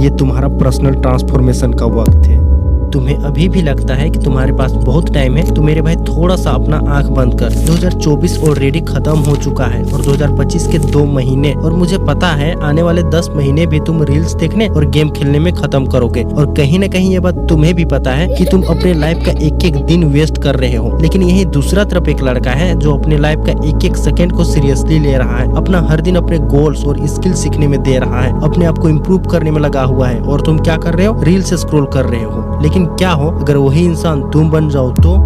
ये तुम्हारा personal transformation का वक्त है। तुम्हें अभी भी लगता है कि तुम्हारे पास बहुत टाइम है तो मेरे भाई थोड़ा सा अपना आंख बंद कर। 2024 ऑलरेडी खत्म हो चुका है और 2025 के 2 महीने, और मुझे पता है आने वाले 10 महीने भी तुम रील्स देखने और गेम खेलने में खत्म करोगे। और कहीं न कहीं ये बात तुम्हें भी पता है कि तुम अपने लाइफ का एक एक दिन वेस्ट कर रहे हो। लेकिन यही दूसरा तरफ एक लड़का है जो अपने लाइफ का एक एक सेकेंड को सीरियसली ले रहा है, अपना हर दिन अपने गोल्स और स्किल सीखने में दे रहा है, अपने आप को इम्प्रूव करने में लगा हुआ है। और तुम क्या कर रहे हो? रील्स स्क्रॉल कर रहे हो। लेकिन क्या हो अगर वही इंसान तुम बन जाओ तो?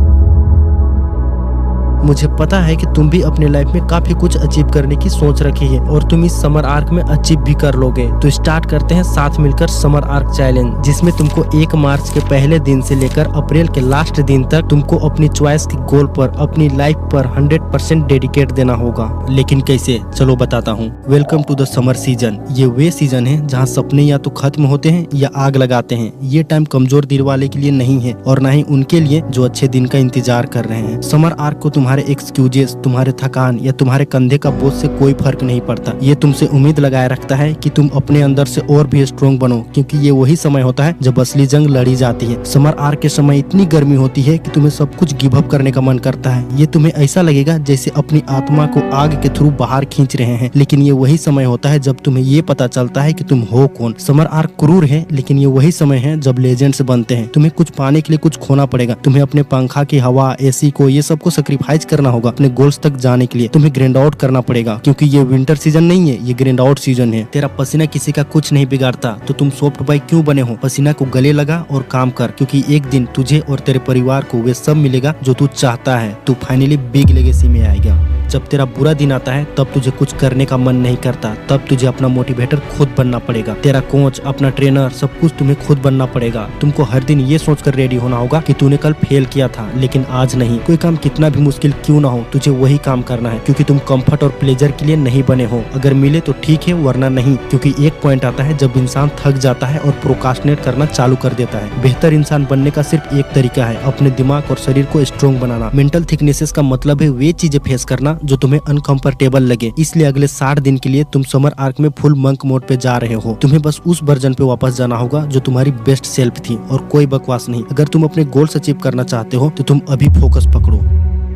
मुझे पता है कि तुम भी अपने लाइफ में काफी कुछ अचीव करने की सोच रखी है और तुम इस समर आर्क में अचीव भी कर लोगे। तो स्टार्ट करते हैं साथ मिलकर समर आर्क चैलेंज, जिसमें तुमको 1 मार्च के पहले दिन से लेकर अप्रैल के लास्ट दिन तक तुमको अपनी चॉइस के गोल पर, अपनी लाइफ पर 100% डेडिकेट देना होगा। लेकिन कैसे? चलो बताता हूँ। Welcome to the summer season. ये वे सीजन है जहाँ सपने या तो खत्म होते हैं या आग लगाते हैं। ये टाइम कमजोर दिल वाले के लिए नहीं है और न ही उनके लिए जो अच्छे दिन का इंतजार कर रहे हैं। समर आर्क को तुम्हारे एक्सक्यूजेस, तुम्हारे थकान या तुम्हारे कंधे का बोझ से कोई फर्क नहीं पड़ता। ये तुमसे उम्मीद लगाए रखता है कि तुम अपने अंदर से और भी स्ट्रॉन्ग बनो, क्योंकि ये वही समय होता है जब असली जंग लड़ी जाती है। समर आर्क के समय इतनी गर्मी होती है कि तुम्हें सब कुछ गिव अप करने का मन करता है। ये तुम्हें ऐसा लगेगा जैसे अपनी आत्मा को आग के थ्रू बाहर खींच रहे हैं। लेकिन ये वही समय होता है जब तुम्हें ये पता चलता है कि तुम हो कौन। समर आर्क क्रूर है, लेकिन ये वही समय है जब लेजेंड्स बनते हैं। तुम्हें कुछ पाने के लिए कुछ खोना पड़ेगा। तुम्हें अपने पंखा की हवा, एसी को, ये सबको सेक्रीफाइस करना होगा। अपने गोल्स तक जाने के लिए तुम्हें ग्राइंड आउट करना पड़ेगा, क्योंकि ये विंटर सीजन नहीं है, ये ग्राइंड आउट सीजन है। तेरा पसीना किसी का कुछ नहीं बिगाड़ता, तो तुम सॉफ्ट बॉय क्यों बने हो? पसीना को गले लगा और काम कर, क्योंकि एक दिन तुझे और तेरे परिवार को वे सब मिलेगा जो तू चाहता है। तू फाइनली बिग लेगेसी में आएगा। जब तेरा बुरा दिन आता है तब तुझे कुछ करने का मन नहीं करता, तब तुझे अपना मोटिवेटर खुद बनना पड़ेगा। तेरा कोच, अपना ट्रेनर, सब कुछ तुम्हें खुद बनना पड़ेगा। तुमको हर दिन ये सोचकर रेडी होना होगा कि तूने कल फेल किया था, लेकिन आज नहीं। कोई काम कितना भी मुश्किल क्यों ना हो, तुझे वही काम करना है, क्योंकि तुम कंफर्ट और प्लेजर के लिए नहीं बने हो। अगर मिले तो ठीक है, वरना नहीं। क्योंकि एक पॉइंट आता है जब इंसान थक जाता है और प्रोक्रास्टिनेट करना चालू कर देता है। बेहतर इंसान बनने का सिर्फ एक तरीका है, अपने दिमाग और शरीर को स्ट्रॉन्ग बनाना। मेंटल थिकनेसेस का मतलब है वे चीजें फेस करना जो तुम्हें अनकंफर्टेबल लगे। इसलिए अगले 60 दिन के लिए तुम समर आर्क में फुल मंक मोड पे जा रहे हो। तुम्हें बस उस वर्जन पे वापस जाना होगा जो तुम्हारी बेस्ट सेल्फ थी, और कोई बकवास नहीं। अगर तुम अपने गोल्स अचीव करना चाहते हो तो तुम अभी फोकस पकड़ो।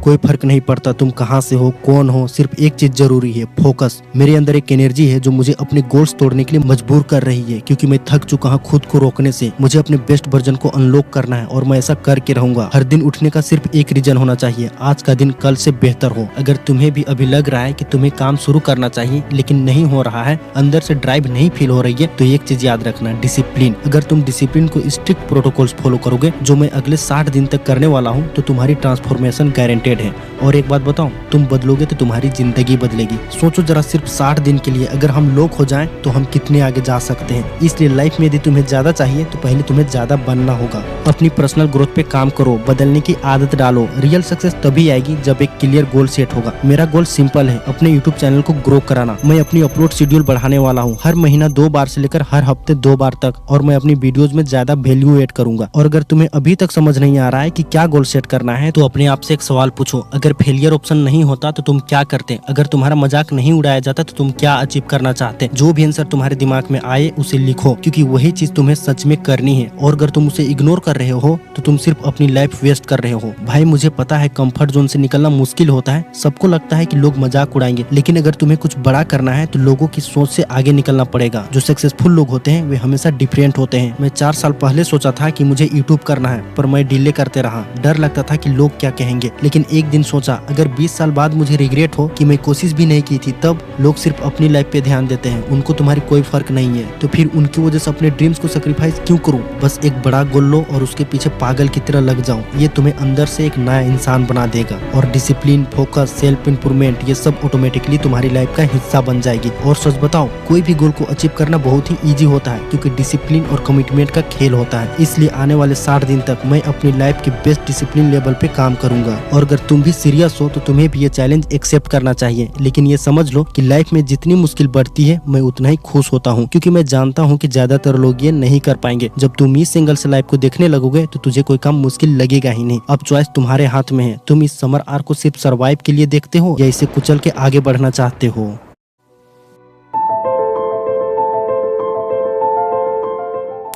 कोई फर्क नहीं पड़ता तुम कहाँ से हो, कौन हो, सिर्फ एक चीज जरूरी है, फोकस। मेरे अंदर एक एनर्जी है जो मुझे अपने गोल्स तोड़ने के लिए मजबूर कर रही है, क्योंकि मैं थक चुका हूँ खुद को रोकने से। मुझे अपने बेस्ट वर्जन को अनलॉक करना है और मैं ऐसा करके रहूंगा। हर दिन उठने का सिर्फ एक रीजन होना चाहिए, आज का दिन कल से बेहतर हो। अगर तुम्हें भी अभी लग रहा है कि तुम्हें काम शुरू करना चाहिए लेकिन नहीं हो रहा है, अंदर से ड्राइव नहीं फील हो रही है, तो एक चीज याद रखना, डिसिप्लिन। अगर तुम डिसिप्लिन को स्ट्रिक्ट प्रोटोकॉल्स फॉलो करोगे जो मैं अगले 60 दिन तक करने वाला हूँ, तो तुम्हारी ट्रांसफॉर्मेशन गारंटेड है। और एक बात बताऊं, तुम बदलोगे तो तुम्हारी जिंदगी बदलेगी। सोचो जरा, सिर्फ 60 दिन के लिए अगर हम लोग हो जाएं तो हम कितने आगे जा सकते हैं। इसलिए लाइफ में यदि तुम्हें ज्यादा चाहिए तो पहले तुम्हें ज्यादा बनना होगा। अपनी पर्सनल ग्रोथ पे काम करो, बदलने की आदत डालो। रियल सक्सेस तभी आएगी जब एक क्लियर गोल सेट होगा। मेरा गोल सिंपल है, अपने यूट्यूब चैनल को ग्रो कराना। मैं अपनी अपलोड शेड्यूल बढ़ाने वाला हूँ, हर महीना 2 बार से लेकर हर हफ्ते 2 बार तक, और मैं अपनी वीडियोज में ज्यादा वैल्यू ऐड करूंगा। और अगर तुम्हें अभी तक समझ नहीं आ रहा है कि क्या गोल सेट करना है, तो अपने आप से एक सवाल पूछो, अगर फेलियर ऑप्शन नहीं होता तो तुम क्या करते? अगर तुम्हारा मजाक नहीं उड़ाया जाता तो तुम क्या अचीव करना चाहते? जो भी आंसर तुम्हारे दिमाग में आए उसे लिखो, क्योंकि वही चीज तुम्हें सच में करनी है। और अगर तुम उसे इग्नोर कर रहे हो तो तुम सिर्फ अपनी लाइफ वेस्ट कर रहे हो। भाई मुझे पता है कंफर्ट जोन से निकलना मुश्किल होता है, सबको लगता है कि लोग मजाक उड़ाएंगे, लेकिन अगर तुम्हें कुछ बड़ा करना है तो लोगों की सोच से आगे निकलना पड़ेगा। जो सक्सेसफुल लोग होते हैं वे हमेशा डिफरेंट होते हैं। मैं 4 साल पहले सोचा था कि मुझे यूट्यूब करना है, पर मैं डिले करते रहा। डर लगता था कि लोग क्या कहेंगे, लेकिन एक दिन सोचा अगर 20 साल बाद मुझे रिग्रेट हो कि मैं कोशिश भी नहीं की थी, तब लोग सिर्फ अपनी लाइफ पे ध्यान देते हैं, उनको तुम्हारी कोई फर्क नहीं है, तो फिर उनकी वजह से अपने ड्रीम्स को सेक्रीफाइस क्यों करूं? बस एक बड़ा गोल लो और उसके पीछे पागल की तरह लग जाओ। ये तुम्हें अंदर से एक नया इंसान बना देगा। और डिसिप्लिन, फोकस, सेल्फ इंप्रूवमेंट, ये सब ऑटोमेटिकली तुम्हारी लाइफ का हिस्सा बन जाएगी। और सच बताओ, कोई भी गोल को अचीव करना बहुत ही ईजी होता है, क्योंकि डिसिप्लिन और कमिटमेंट का खेल होता है। इसलिए आने वाले 60 दिन तक मैं अपनी लाइफ के बेस्ट डिसिप्लिन लेवल पे काम करूंगा। और अगर तुम भी सीरियस हो तो तुम्हें भी ये चैलेंज एक्सेप्ट करना चाहिए। लेकिन ये समझ लो कि लाइफ में जितनी मुश्किल बढ़ती है मैं उतना ही खुश होता हूँ, क्योंकि मैं जानता हूँ कि ज्यादातर लोग ये नहीं कर पाएंगे। जब तुम इस एंगल से लाइफ को देखने लगोगे तो तुझे कोई काम मुश्किल लगेगा ही नहीं। अब चॉइस तुम्हारे हाथ में है, तुम इस समर आर्क को सिर्फ सर्वाइव के लिए देखते हो या इसे कुचल के आगे बढ़ना चाहते हो।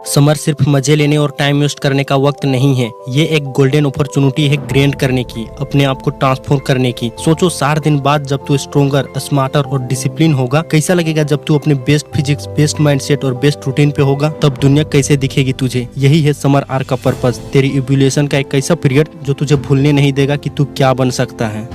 समर सिर्फ मजे लेने और टाइम वेस्ट करने का वक्त नहीं है, ये एक गोल्डन अपॉर्चुनिटी है ग्रेंड करने की, अपने आप को ट्रांसफॉर्म करने की। सोचो 60 दिन बाद जब तू स्ट्रोंगर, स्मार्टर और डिसिप्लिन होगा, कैसा लगेगा जब तू अपने बेस्ट फिजिक्स, बेस्ट माइंडसेट और बेस्ट रूटीन पे होगा, तब दुनिया कैसे दिखेगी तुझे। यही है समर आर्क का पर्पस, तेरी इवोल्यूशन का एक ऐसा पीरियड जो तुझे भूलने नहीं देगा कि तू क्या बन सकता है।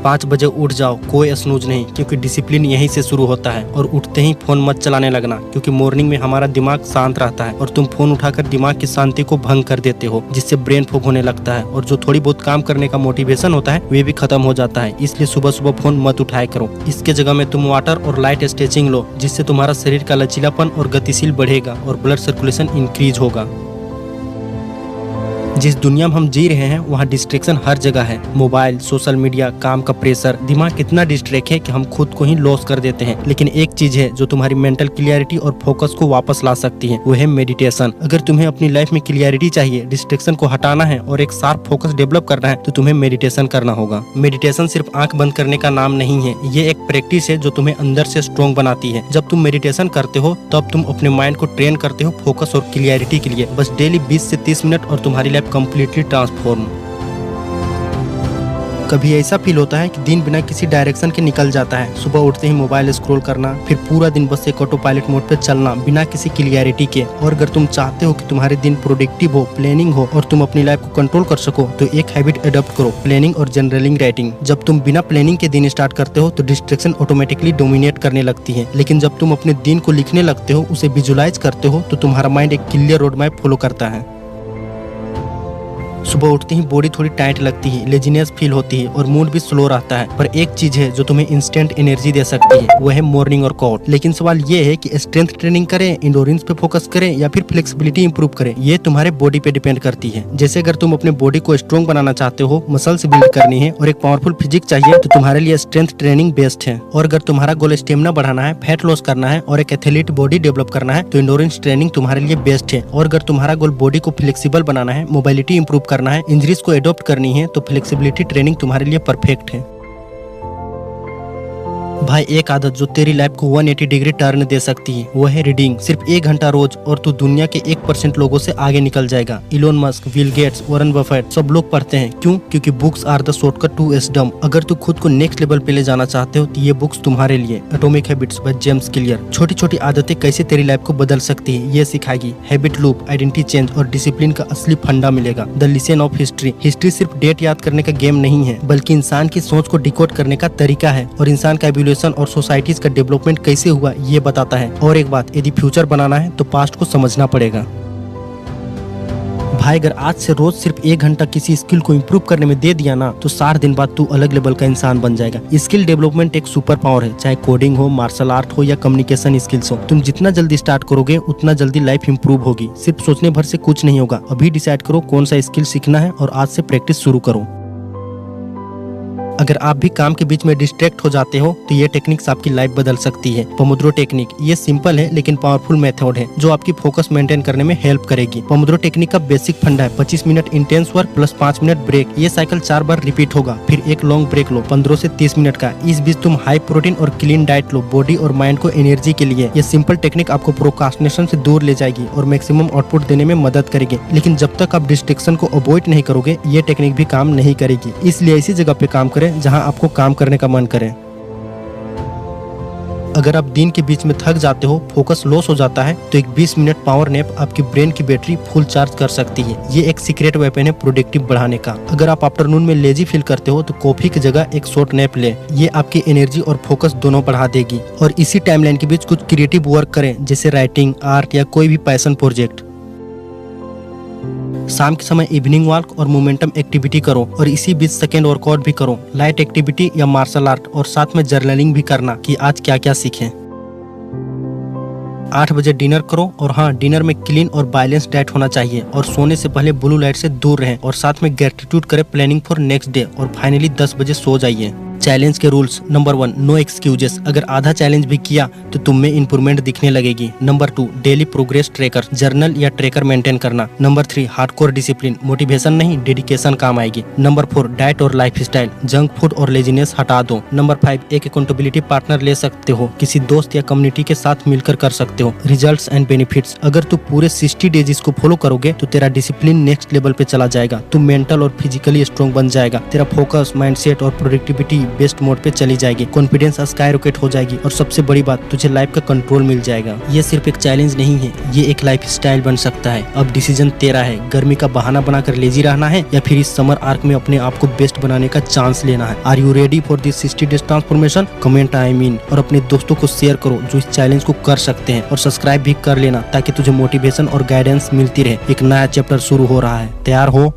5 बजे उठ जाओ, कोई स्नूज नहीं, क्योंकि डिसिप्लिन यहीं से शुरू होता है। और उठते ही फोन मत चलाने लगना, क्योंकि मॉर्निंग में हमारा दिमाग शांत रहता है और तुम फोन उठाकर दिमाग की शांति को भंग कर देते हो, जिससे ब्रेन फॉग होने लगता है और जो थोड़ी बहुत काम करने का मोटिवेशन होता है वे भी खत्म हो जाता है। इसलिए सुबह सुबह फोन मत उठाया करो। इसके जगह में तुम वाटर और लाइट स्ट्रेचिंग लो, जिससे तुम्हारा शरीर का लचीलापन और गतिशील बढ़ेगा और ब्लड सर्कुलेशन इंक्रीज होगा। जिस दुनिया में हम जी रहे हैं वहाँ डिस्ट्रैक्शन हर जगह है। मोबाइल, सोशल मीडिया, काम का प्रेशर, दिमाग कितना डिस्ट्रैक्ट है कि हम खुद को ही लॉस कर देते हैं। लेकिन एक चीज है जो तुम्हारी मेंटल क्लियरिटी और फोकस को वापस ला सकती है, वो है मेडिटेशन। अगर तुम्हें अपनी लाइफ में क्लियरिटी चाहिए, डिस्ट्रैक्शन को हटाना है और एक शार्प फोकस डेवलप करना है, तो तुम्हें मेडिटेशन करना होगा। मेडिटेशन सिर्फ आंख बंद करने का नाम नहीं है, ये एक प्रैक्टिस है जो तुम्हें अंदर से स्ट्रॉन्ग बनाती है। जब तुम मेडिटेशन करते हो तब तुम अपने माइंड को ट्रेन करते हो फोकस और क्लियरिटी के लिए। बस डेली 20 से 30 मिनट और तुम्हारी लाइफ कंप्लीटली ट्रांसफॉर्म। कभी ऐसा फील होता है कि दिन बिना किसी डायरेक्शन के निकल जाता है। सुबह उठते ही मोबाइल स्क्रॉल करना, फिर पूरा दिन बस एक ऑटो पायलट मोड पे चलना बिना किसी क्लियरिटी के। और अगर तुम चाहते हो कि तुम्हारे दिन प्रोडक्टिव हो, प्लानिंग हो और तुम अपनी लाइफ को कंट्रोल कर सको, तो एक हैबिट अडॉप्ट करो, प्लानिंग और जनरलिंग राइटिंग। जब तुम बिना प्लानिंग के दिन स्टार्ट करते हो तो डिस्ट्रैक्शन ऑटोमेटिकली डोमिनेट करने लगती है, लेकिन जब तुम अपने दिन को लिखने लगते हो, उसे विजुलाइज करते हो, तो तुम्हारा माइंड एक क्लियर रोड मैप फॉलो करता है। सुबह उठते ही बॉडी थोड़ी टाइट लगती है, लेजीनेस फील होती है और मूड भी स्लो रहता है, पर एक चीज है जो तुम्हें इंस्टेंट एनर्जी दे सकती है, वो है मॉर्निंग वर्कआउट। लेकिन सवाल ये है कि स्ट्रेंथ ट्रेनिंग करें, इंडोरेंस पे फोकस करें या फिर फ्लेक्सिबिलिटी इंप्रूव करें, ये तुम्हारे बॉडी पे डिपेंड करती है। जैसे अगर तुम अपने बॉडी को स्ट्रॉन्ग बनाना चाहते हो, मसल्स बिल्ड करनी है और एक पावरफुल फिजिक चाहिए, तो तुम्हारे लिए स्ट्रेंथ ट्रेनिंग बेस्ट है। और अगर तुम्हारा गोल स्टेमिना बढ़ाना है, फैट लॉस करना है और एक एथलीट बॉडी डेवलप करना है, तो इंडोरेंस ट्रेनिंग तुम्हारे लिए बेस्ट है। और अगर तुम्हारा गोल बॉडी को फ्लेक्सिबल बनाना है, मोबिलिटी इंप्रूव करना है, इंजरीज को एडॉप्ट करनी है, तो फ्लेक्सिबिलिटी ट्रेनिंग तुम्हारे लिए परफेक्ट है। भाई एक आदत जो तेरी लाइफ को 180 डिग्री टर्न दे सकती है, वो है रीडिंग। सिर्फ 1 घंटा रोज और तू दुनिया के 1% लोगों से आगे निकल जाएगा। Elon Musk, Bill Gates, Warren Buffett सब लोग पढ़ते हैं। क्यों? क्योंकि books are the shortcut to wisdom. अगर तू खुद को नेक्स्ट लेवल पे ले जाना चाहते हो तो ये बुक्स तुम्हारे लिए। Atomic habits by James clear छोटी छोटी आदतें कैसे तेरी लाइफ को बदल सकती है ये सिखाएगी। हैबिट लूप, आइडेंटिटी चेंज और डिसिप्लिन का असली फंडा मिलेगा। The lesson of history. History सिर्फ डेट याद करने का गेम नहीं है, बल्कि इंसान की सोच को डिकोड करने का तरीका है और इंसान का एवोल्यूशन और सोसाइटीज का डेवलपमेंट कैसे हुआ ये बताता है। और एक बात, यदि फ्यूचर बनाना है तो पास्ट को समझना पड़ेगा। भाई अगर आज से रोज सिर्फ 1 घंटा किसी स्किल को इम्प्रूव करने में दे दिया ना, तो 60 दिन बाद तू अलग लेवल का इंसान बन जाएगा। स्किल डेवलपमेंट एक सुपर पावर है, चाहे कोडिंग हो, मार्शल आर्ट हो या कम्युनिकेशन स्किल्स हो। तुम जितना जल्दी स्टार्ट करोगे उतना जल्दी लाइफ इंप्रूव होगी। सिर्फ सोचने भर से कुछ नहीं होगा। अभी डिसाइड करो कौन सा स्किल सीखना है और आज से प्रैक्टिस शुरू करो। अगर आप भी काम के बीच में डिस्ट्रैक्ट हो जाते हो तो ये टेक्निक्स आपकी लाइफ बदल सकती है। पोमोड्रो टेक्निक, ये सिंपल है लेकिन पावरफुल मेथड है जो आपकी फोकस मेंटेन करने में हेल्प करेगी। पोमोड्रो टेक्निक का बेसिक फंडा है 25 minute intense work plus 5 minute break. ये साइकिल 4 बार रिपीट होगा, फिर एक लॉन्ग ब्रेक लो 15 से 30 मिनट का। इस बीच तुम हाई प्रोटीन और क्लीन डाइट लो बॉडी और माइंड को एनर्जी के लिए। ये सिंपल टेक्निक आपको प्रोक्रास्टिनेशन से दूर ले जाएगी और मैक्सिमम आउटपुट देने में मदद करेगी। लेकिन जब तक आप डिस्ट्रैक्शन को अवॉइड नहीं करोगे, ये टेक्निक भी काम नहीं करेगी। इसलिए ऐसी जगह पे काम करें जहाँ आपको काम करने का मन करे। अगर आप दिन के बीच में थक जाते हो, फोकस लॉस हो जाता है, तो एक 20 मिनट पावर नैप आपकी ब्रेन की बैटरी फुल चार्ज कर सकती है। ये एक सीक्रेट वेपन है प्रोडक्टिव बढ़ाने का। अगर आप आफ्टरनून में लेजी फील करते हो तो कॉफी की जगह एक शॉर्ट नैप ले। ये आपकी एनर्जी और फोकस दोनों बढ़ा देगी। और इसी टाइमलाइन के बीच कुछ क्रिएटिव वर्क करें, जैसे राइटिंग, आर्ट या कोई भी पैशन प्रोजेक्ट। शाम के समय इवनिंग वॉक और मोमेंटम एक्टिविटी करो और इसी बीच सेकेंड वर्कआउट भी करो, लाइट एक्टिविटी या मार्शल आर्ट, और साथ में जर्नलिंग भी करना कि आज क्या क्या सीखें। 8 बजे डिनर करो और हाँ, डिनर में क्लीन और बैलेंस डाइट होना चाहिए। और सोने से पहले ब्लू लाइट से दूर रहें और साथ में ग्रेटिट्यूड करें प्लानिंग फॉर नेक्स्ट डे। और फाइनली 10 बजे सो जाइए। चैलेंज के रूल्स। Number 1, no excuses. अगर आधा चैलेंज भी किया तो तुम में इंप्रूवमेंट दिखने लगेगी। Number 2, daily progress tracker, journal या ट्रैकर मेंटेन करना। नंबर 3, हार्डकोर डिसिप्लिन, मोटिवेशन नहीं डेडिकेशन काम आएगी। नंबर 4, डाइट और लाइफ स्टाइल, जंक फूड और लेजीनेस हटा दो। नंबर 5, एक अकाउंटेबिलिटी पार्टनर ले सकते हो, किसी दोस्त या कम्युनिटी के साथ मिलकर कर सकते हो। रिजल्ट्स एंड बेनिफिट्स, अगर तू पूरे 60 डेज इसको फॉलो करोगे तो तेरा डिसिप्लिन नेक्स्ट लेवल पे चला जाएगा, तू मेंटल और फिजिकली स्ट्रॉन्ग बन जाएगा, तेरा फोकस, माइंडसेट और प्रोडक्टिविटी बेस्ट मोड पे चली जाएगी, कॉन्फिडेंस स्काई रॉकेट हो जाएगी और सबसे बड़ी बात, तुझे लाइफ का कंट्रोल मिल जाएगा। ये सिर्फ एक चैलेंज नहीं है, ये एक लाइफ स्टाइल बन सकता है। अब डिसीजन तेरा है, गर्मी का बहाना बनाकर लेजी रहना है या फिर इस समर आर्क में अपने आप को बेस्ट बनाने का चांस लेना है। Are you ready for this 60 days transformation? Comment I mean और अपने दोस्तों को शेयर करो जो इस चैलेंज को कर सकते हैं, और सब्सक्राइब भी कर लेना ताकि तुझे मोटिवेशन और गाइडेंस मिलती रहे। एक नया चैप्टर शुरू हो रहा है, तैयार हो?